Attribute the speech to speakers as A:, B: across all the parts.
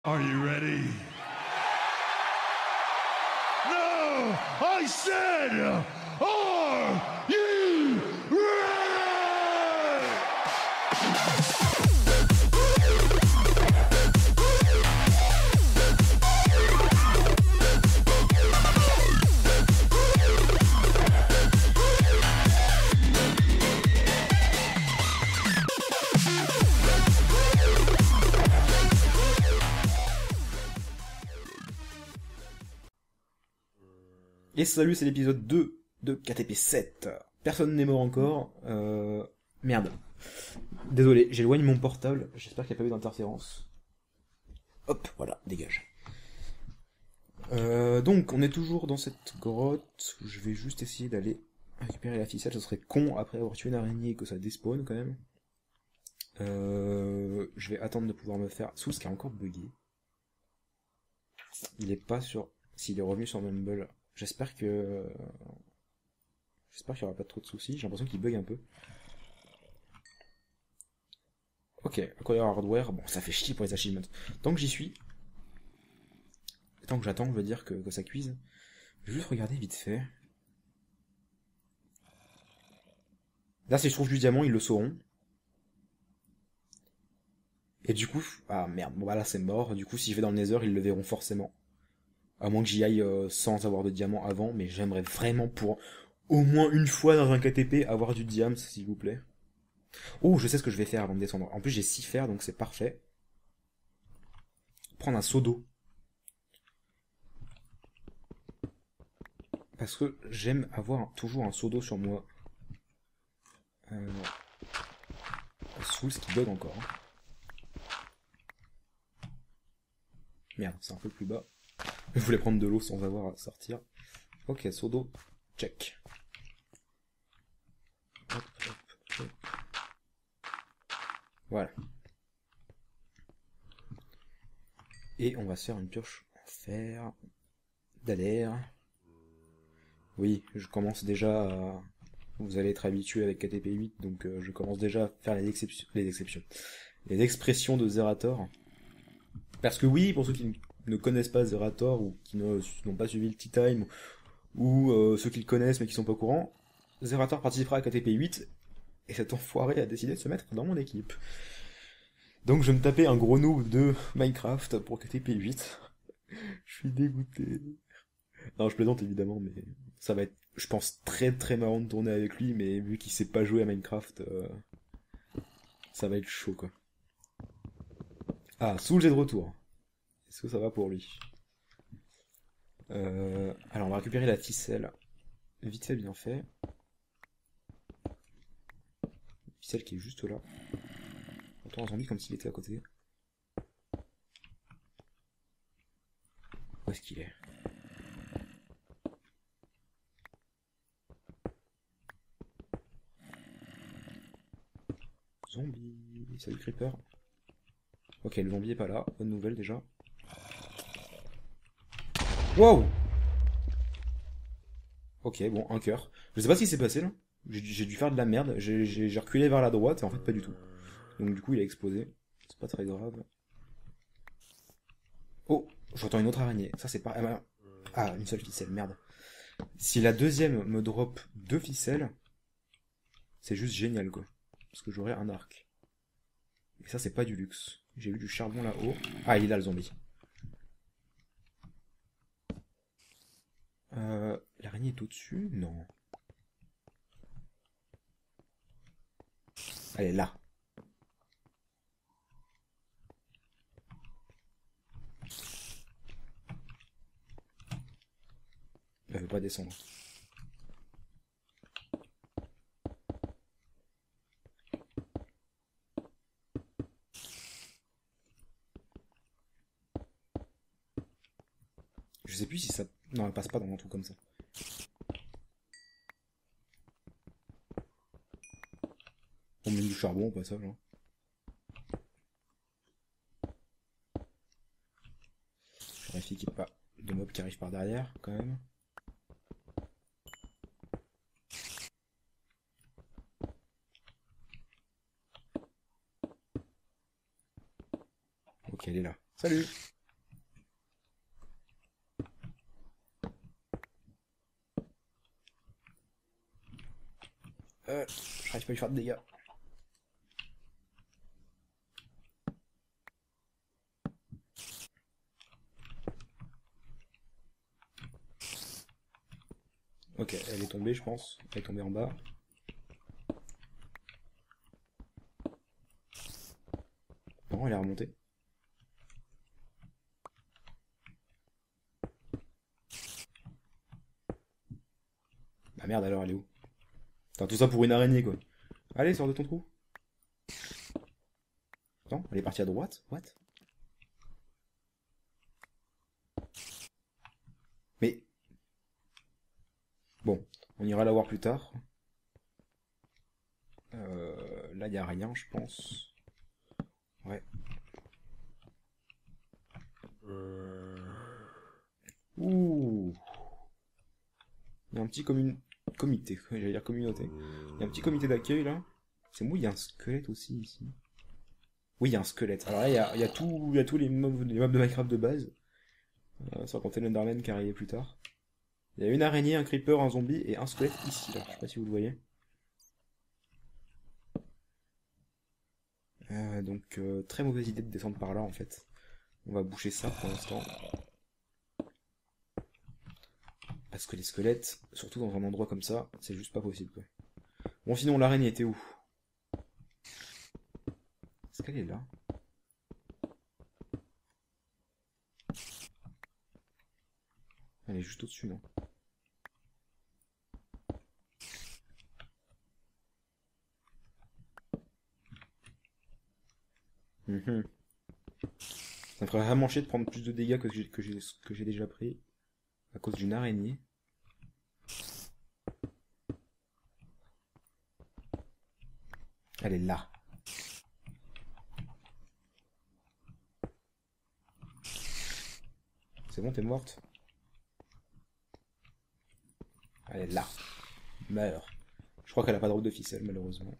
A: Are you ready? No! I said, are you ready?
B: Et salut, c'est l'épisode 2 de KTP 7. Personne n'est mort encore. Merde. Désolé, j'éloigne mon portable. J'espère qu'il n'y a pas eu d'interférence. Hop, voilà, dégage. Donc, on est toujours dans cette grotte. Je vais juste essayer d'aller récupérer la ficelle. Ce serait con, après avoir tué une araignée, que ça despawn quand même. Je vais attendre de pouvoir me faire... Souls qui est encore bugué. Il est pas sur... S'il est revenu sur Mumble... J'espère qu'il y aura pas trop de soucis. J'ai l'impression qu'il bug un peu. Ok, acquire hardware. Bon, ça fait chier pour les achievements. Tant que j'y suis, tant que j'attends, je veux dire que ça cuise. Je vais juste regarder vite fait. Là, si je trouve du diamant, ils le sauront. Et du coup, ah merde, bon bah là c'est mort. Du coup, si je vais dans le Nether, ils le verront forcément. À moins que j'y aille sans avoir de diamant avant, mais j'aimerais vraiment pour au moins une fois dans un KTP avoir du diamant, s'il vous plaît. Oh, je sais ce que je vais faire avant de descendre. En plus, j'ai 6 fers, donc c'est parfait. Prendre un seau d'eau. Parce que j'aime avoir toujours un seau d'eau sur moi. Souls qui bug encore. Merde, c'est un peu plus bas. Je voulais prendre de l'eau sans avoir à sortir. Ok, seau d'eau, check. Hop, hop, hop. Voilà. Et on va se faire une pioche en fer. D'adhère. Oui, je commence déjà à... Vous allez être habitué avec KTP 8, donc je commence déjà à faire les exceptions. Les expressions de Zerator. Parce que oui, pour ceux qui ne connaissent pas Zerator, ou qui n'ont pas suivi le Tea Time, ou ceux qui le connaissent mais qui sont pas au courant, Zerator participera à KTP 8, et cet enfoiré a décidé de se mettre dans mon équipe. Donc je vais me taper un gros noob de Minecraft pour KTP 8. Je suis dégoûté. Non, je plaisante évidemment, mais ça va être, je pense, très très marrant de tourner avec lui, mais vu qu'il sait pas jouer à Minecraft, ça va être chaud quoi. Ah, Souls est de retour. Est-ce que ça va pour lui? Alors on va récupérer la ficelle. Vite fait, bien fait. Ficelle qui est juste là. Autant un zombie comme s'il était à côté. Où est-ce qu'il est? Zombie. Salut Creeper. Ok, le zombie est pas là. Bonne nouvelle déjà. Wow! Ok, bon, un cœur. Je sais pas ce qui s'est passé là. J'ai dû faire de la merde. J'ai reculé vers la droite et en fait pas du tout. Donc du coup il a explosé. C'est pas très grave. Oh! J'entends une autre araignée. Ça c'est pas... Ah, une seule ficelle, merde. Si la deuxième me drop 2 ficelles, c'est juste génial quoi. Parce que j'aurai un arc. Et ça c'est pas du luxe. J'ai eu du charbon là-haut. Ah, il est là le zombie. L'araignée est au-dessus? Non. Elle est là. Elle veut pas descendre. Je sais plus si ça... Non, elle passe pas dans un trou comme ça. On met du charbon au passage. Hein. Je vérifie qu'il n'y a pas de mobs qui arrivent par derrière, quand même. Ok, elle est là. Salut! J'arrive pas à lui faire de dégâts. Ok, elle est tombée, je pense. Elle est tombée en bas. Non, elle est remontée. Bah merde, alors elle est où? Putain, tout ça pour une araignée, quoi. Allez, sors de ton trou. Attends, elle est partie à droite? What? Mais... Bon, on ira la voir plus tard. Là, y a rien, je pense. Ouais. Ouh. Il y a un petit comité, j'allais dire communauté. Il y a un petit comité d'accueil, là. C'est moi, il y a un squelette aussi, ici. Oui, il y a un squelette. Alors là, il y a tous les mobs de Minecraft de base. Sans compter l'Enderman qui arrivait plus tard. Il y a une araignée, un creeper, un zombie et un squelette ici, là. Je sais pas si vous le voyez. Donc, très mauvaise idée de descendre par là, en fait. On va boucher ça pour l'instant. Parce que les squelettes, surtout dans un endroit comme ça, c'est juste pas possible, quoi. Bon, sinon, l'araignée était où? Est-ce qu'elle est là? Elle est juste au-dessus, non? Mhm. Ça me ferait vraiment chier de prendre plus de dégâts que j'ai déjà pris. À cause d'une araignée. Elle est là. C'est bon, t'es morte? Elle est là. Meurs. Je crois qu'elle a pas de route de ficelle, malheureusement.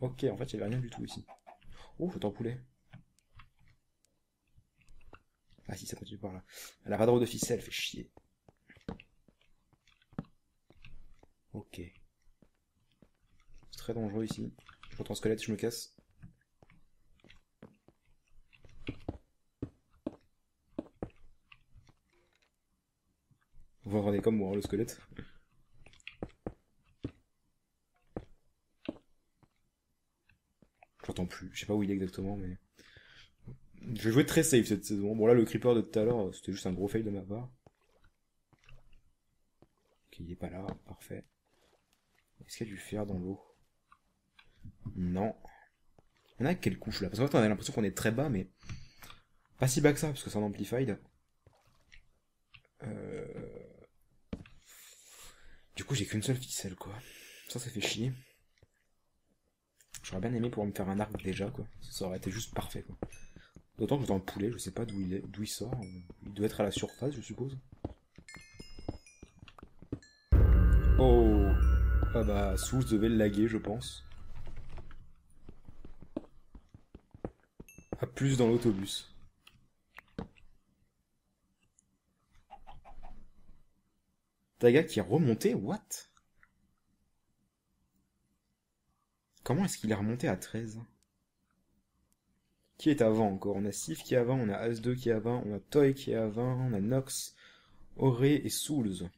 B: Ok, en fait, il y avait rien du tout ici. Oh, faut t'en poulet. Ah si, ça continue par là. Elle a pas de route de ficelle, fait chier. Ok. C'est très dangereux ici. Je rentre en squelette, je me casse. Vous entendez comme moi, hein, le squelette. J'entends plus. Je sais pas où il est exactement, mais... Je vais jouer très safe cette saison. Bon là, le creeper de tout à l'heure, c'était juste un gros fail de ma part. Ok, il est pas là. Parfait. Est-ce qu'il y a du fer dans l'eau? Non. On a quelle couche là? Parce qu'en fait, on a l'impression qu'on est très bas, mais... Pas si bas que ça, parce que c'est un amplified. Du coup, j'ai qu'une seule ficelle, quoi. Ça fait chier. J'aurais bien aimé pouvoir me faire un arc déjà, quoi. Ça aurait été juste parfait, quoi. D'autant que dans le poulet, je sais pas d'où il sort. Il doit être à la surface, je suppose. Oh! Ah bah, Sous devait le laguer, je pense. À plus dans l'autobus. Taga qui est remonté? What? Comment est-ce qu'il est remonté à 13? Qui est avant encore? On a Sif qui est avant, on a As2 qui est avant, on a Toy qui est avant, on a Nox, Auré et Souls.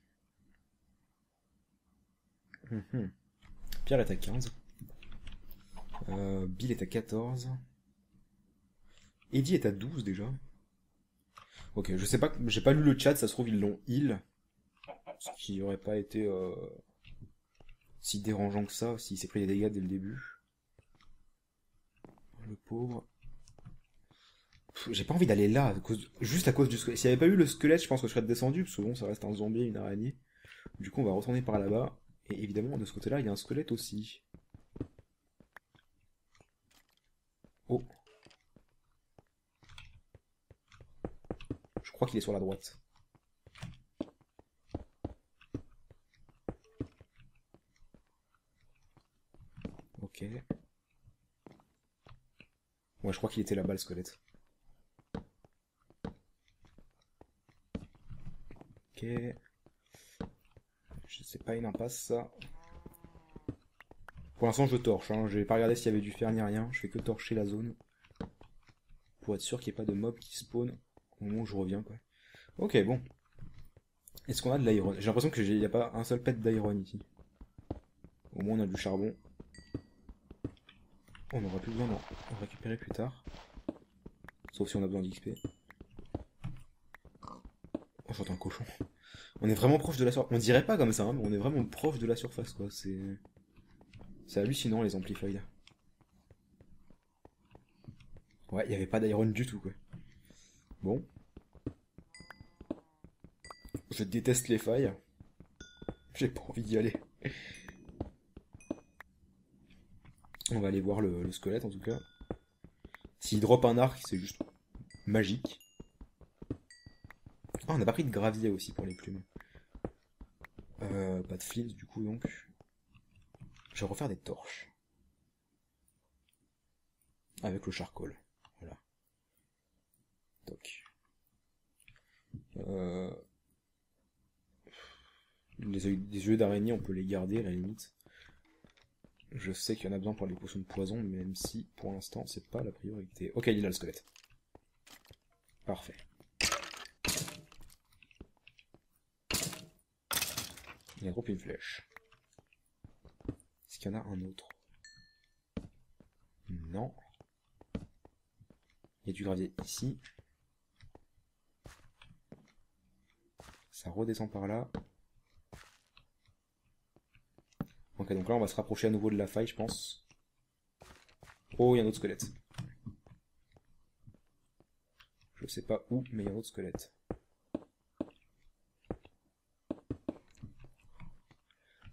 B: Mhm. Pierre est à 15. Bill est à 14. Eddie est à 12 déjà. Ok, je sais pas, j'ai pas lu le chat, ça se trouve ils l'ont heal. Ce qui aurait pas été si dérangeant que ça, s'il s'est pris des dégâts dès le début. Le pauvre. J'ai pas envie d'aller là, juste à cause du squelette. S'il y avait pas eu le squelette, je pense que je serais descendu, parce que bon, ça reste un zombie et une araignée. Du coup, on va retourner par là-bas. Et évidemment, de ce côté-là, il y a un squelette aussi. Oh. Je crois qu'il est sur la droite. Ok. Ouais, je crois qu'il était là-bas, le squelette. Ok. C'est pas une impasse ça. Pour l'instant je torche, hein. J'ai pas regardé s'il y avait du fer ni rien, je fais que torcher la zone. Pour être sûr qu'il n'y ait pas de mob qui spawn au moment où je reviens quoi. Ok bon. Est-ce qu'on a de l'iron? J'ai l'impression qu'il n'y a pas un seul pet d'iron ici. Au moins on a du charbon. On n'aura plus besoin d'en récupérer plus tard. Sauf si on a besoin d'XP. Oh j'entends un cochon. On est vraiment proche de la surface. On dirait pas comme ça, hein, mais on est vraiment proche de la surface quoi. C'est hallucinant les amplifiers. Ouais, il n'y avait pas d'iron du tout quoi. Bon. Je déteste les failles. J'ai pas envie d'y aller. On va aller voir le squelette en tout cas. S'il drop un arc, c'est juste magique. Ah, on n'a pas pris de gravier aussi pour les plumes. Pas de flint du coup donc. Je vais refaire des torches. Avec le charcoal. Voilà. Toc. Les yeux d'araignée, on peut les garder à la limite. Je sais qu'il y en a besoin pour les potions de poison, même si pour l'instant c'est pas la priorité. Ok, il est là le squelette. Parfait. Il a droppé une flèche. Est-ce qu'il y en a un autre? Non. Il y a du gravier ici. Ça redescend par là. Ok, donc là on va se rapprocher à nouveau de la faille, je pense. Oh, il y a un autre squelette. Je sais pas où, mais il y a un autre squelette.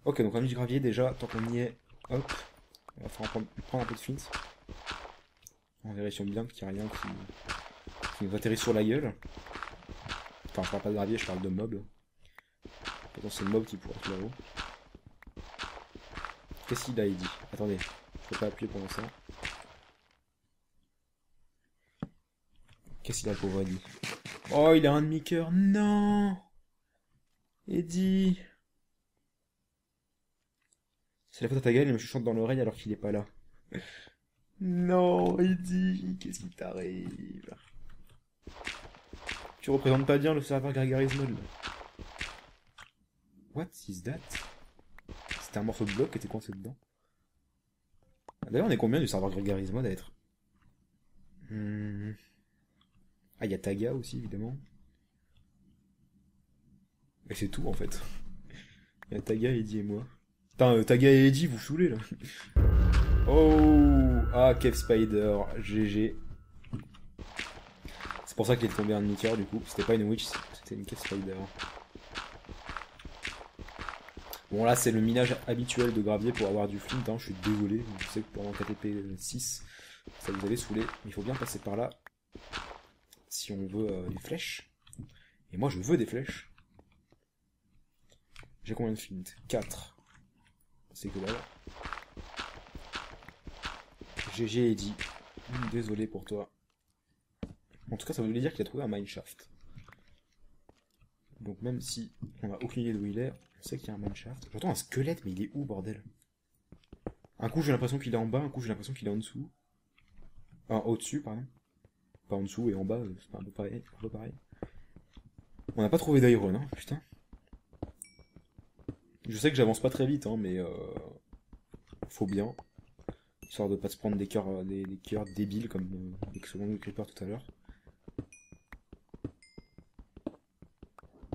B: Ok, donc on a mis du gravier déjà, tant qu'on y est. Hop. On va prendre un peu de flint. En vérifiant bien qu'il n'y a rien qui nous atterrit sur la gueule. Enfin, je parle pas de gravier, je parle de mob. Pourtant, c'est le mob qui pourrait être là-haut. Qu'est-ce qu'il a, il dit? Attendez, je peux pas appuyer pendant ça. Qu'est-ce qu'il a, le pauvre Eddie? Oh, il a un demi-cœur. Non, Eddie. C'est la faute à ta gueule, il me chuchote dans l'oreille alors qu'il est pas là. Non, Eddie, qu'est-ce qui t'arrive? Tu représentes pas bien le serveur Gregary's Mod. What is that? C'était un morceau de bloc qui était coincé dedans. D'ailleurs, on est combien du serveur Gregary's Mod à être? Ah, il y a Taga aussi, évidemment. Et c'est tout, en fait. Il y a Taga, Eddie et moi. Putain, Taga et Eddie, vous saoulez, là. Oh! Ah, Cave Spider, GG. C'est pour ça qu'il est tombé un demi-cœur, du coup. C'était pas une witch, c'était une Cave Spider. Bon, là, c'est le minage habituel de gravier pour avoir du flint, hein. Je suis désolé. Je sais que pendant KTP 6, ça vous avait saoulé. Il faut bien passer par là. Si on veut des flèches. Et moi, je veux des flèches. J'ai combien de flint? 4. C'est que dalle. GG Eddie. Désolé pour toi. En tout cas, ça voulait dire qu'il a trouvé un mineshaft. Donc même si on n'a aucune idée d'où il est, on sait qu'il y a un mineshaft. J'entends un squelette, mais il est où, bordel? Un coup, j'ai l'impression qu'il est en bas, un coup, j'ai l'impression qu'il est en dessous. Enfin, au-dessus, pardon. Pas en dessous et en bas, c'est pas un peu pareil. On n'a pas trouvé d'iron, hein, putain. Je sais que j'avance pas très vite, hein, mais faut bien. Histoire de pas se prendre des cœurs débiles comme l'excellent de Creeper tout à l'heure.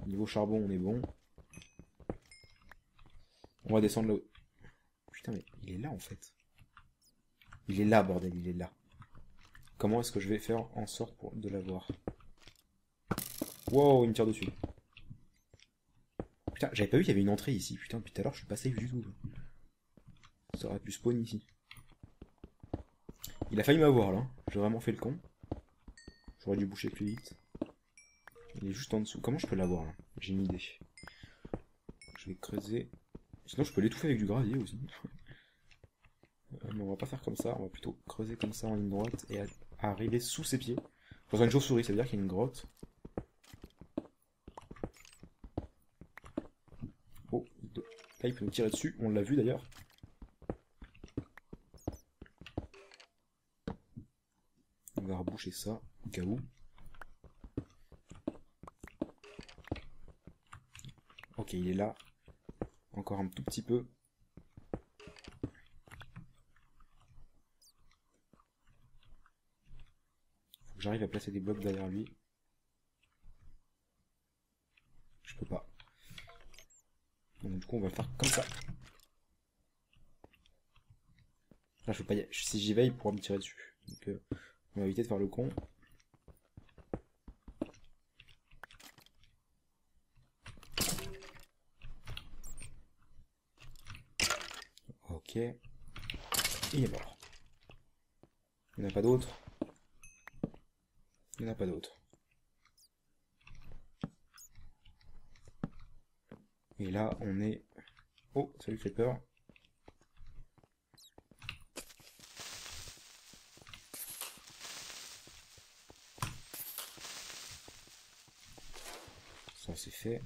B: Niveau charbon, on est bon. On va descendre là-haut. Putain, mais il est là en fait. Il est là, bordel, il est là. Comment est-ce que je vais faire en sorte de l'avoir? Wow, il me tire dessus. Putain, j'avais pas vu qu'il y avait une entrée ici. Putain, depuis tout à l'heure, je suis pas safe du tout. Ça aurait pu spawn ici. Il a failli m'avoir là. J'ai vraiment fait le con. J'aurais dû boucher plus vite. Il est juste en dessous. Comment je peux l'avoir là? J'ai une idée. Je vais creuser. Sinon, je peux l'étouffer avec du gravier aussi. Mais on va pas faire comme ça. On va plutôt creuser comme ça en ligne droite et arriver sous ses pieds. Je pense à une chauve-souris, ça veut dire qu'il y a une grotte. Oh, Là, il peut nous tirer dessus. On l'a vu d'ailleurs. On va reboucher ça, au cas où. Ok, il est là. Encore un tout petit peu. Faut que j'arrive à placer des blocs derrière lui. Je peux pas. Donc du coup on va le faire comme ça. Là je peux pas y aller. Si j'y vais il pourra me tirer dessus. Donc on va éviter de faire le con. Ok. Il est mort. Il n'y en a pas d'autres. Il n'y en a pas d'autres. Et là on est... Oh, ça lui fait peur. Ça c'est fait.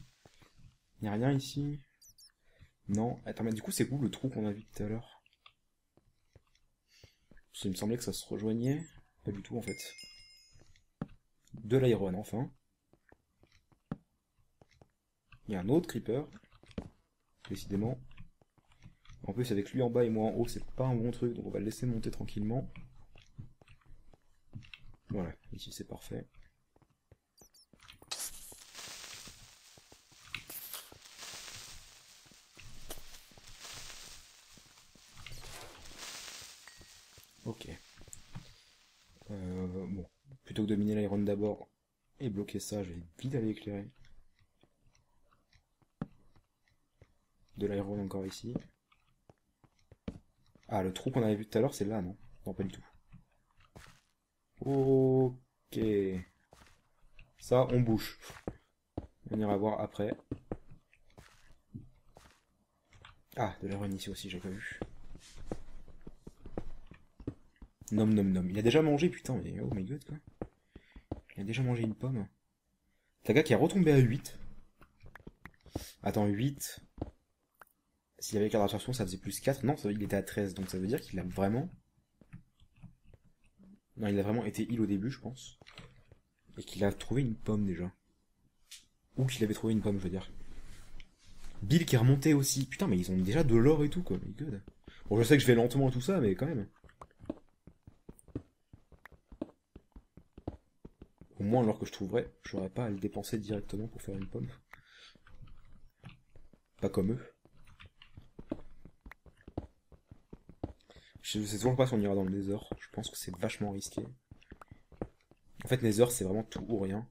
B: Il n'y a rien ici. Non. Attends, mais du coup c'est où le trou qu'on a vu tout à l'heure? Parce qu'il me semblait que ça se rejoignait. Pas du tout en fait. De l'iron enfin. Il y a un autre creeper. Décidément. En plus avec lui en bas et moi en haut c'est pas un bon truc, donc on va le laisser monter tranquillement. Voilà, ici c'est parfait. Ok. Bon, plutôt que de miner l'iron d'abord et bloquer ça, je vais vite aller éclairer. De l'iron encore ici. Ah, le trou qu'on avait vu tout à l'heure, c'est là, non? Non, pas du tout. Ok. Ça, on bouge. On ira voir après. Ah, de l'iron ici aussi, j'ai pas vu. Nom nom nom. Il a déjà mangé, putain, mais oh my god, quoi. Il a déjà mangé une pomme. T'as gars qui est retombé à 8. Attends, 8. S'il avait carte d'attraction, ça faisait plus 4. Non, il était à 13, donc ça veut dire qu'il a vraiment... Non, il a vraiment été heal au début, je pense. Et qu'il a trouvé une pomme, déjà. Ou qu'il avait trouvé une pomme, je veux dire. Bill qui est remonté aussi. Putain, mais ils ont déjà de l'or et tout, quoi. My God. Bon, je sais que je vais lentement et tout ça, mais quand même. Au moins, l'or que je trouverais, j'aurais pas à le dépenser directement pour faire une pomme. Pas comme eux. Je sais toujours pas si on ira dans le Nether. Je pense que c'est vachement risqué. En fait, Nether, c'est vraiment tout ou rien.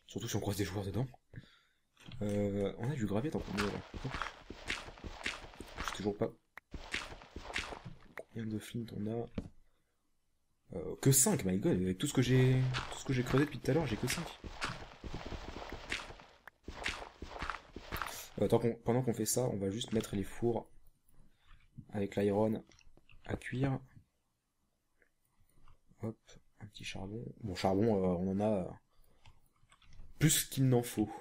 B: Surtout si on croise des joueurs dedans. On a du gravier tant qu'on est là. Je sais toujours pas combien de flint on a. Que 5, my god, avec tout ce que j'ai creusé depuis tout à l'heure, j'ai que 5. Pendant qu'on fait ça, on va juste mettre les fours avec l'iron à cuire. Hop, un petit charbon. Bon, charbon, on en a plus qu'il n'en faut.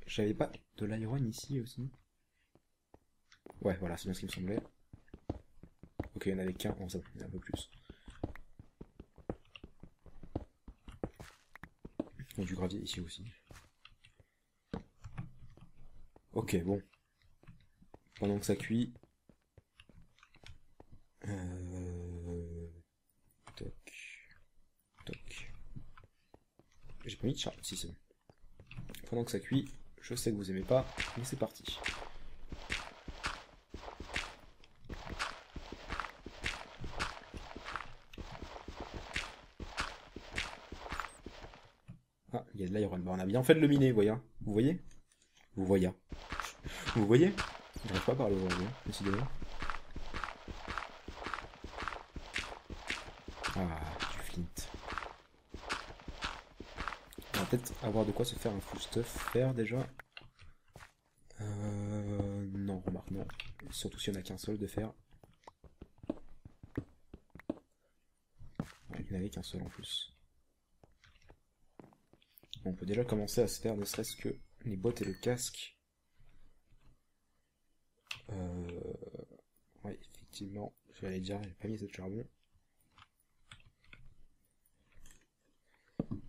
B: J'avais pas de l'iron ici aussi. Ouais, voilà, c'est bien ce qui me semblait. Ok, il n'y en avait qu'un, ça il y en a un peu plus. Il y a du gravier ici aussi. Ok, bon. Pendant que ça cuit. Toc. Toc. J'ai pas mis de charbon. Si, c'est bon. Pendant que ça cuit, je sais que vous aimez pas, mais c'est parti. Ah, il y a de l'iron. Bah, on a bien fait de le miner, vous voyez? Vous voyez? Vous voyez? Vous voyez? J'arrive pas à parler aujourd'hui, décidément. Ah, du flint. On va peut-être avoir de quoi se faire un full stuff faire déjà. Non, remarque, non. Surtout s'il n'y en a qu'un seul de fer. Ouais, il n'y en avait qu'un seul en plus. On peut déjà commencer à se faire ne serait-ce que les bottes et le casque. effectivement, j'allais dire, j'ai pas mis assez de charbon.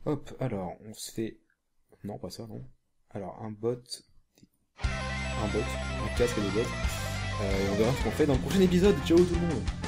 B: Hop, alors, on se fait... Non, pas ça, non. Alors, un casque et des bottes. Et on verra ce qu'on fait dans le prochain épisode. Ciao tout le monde!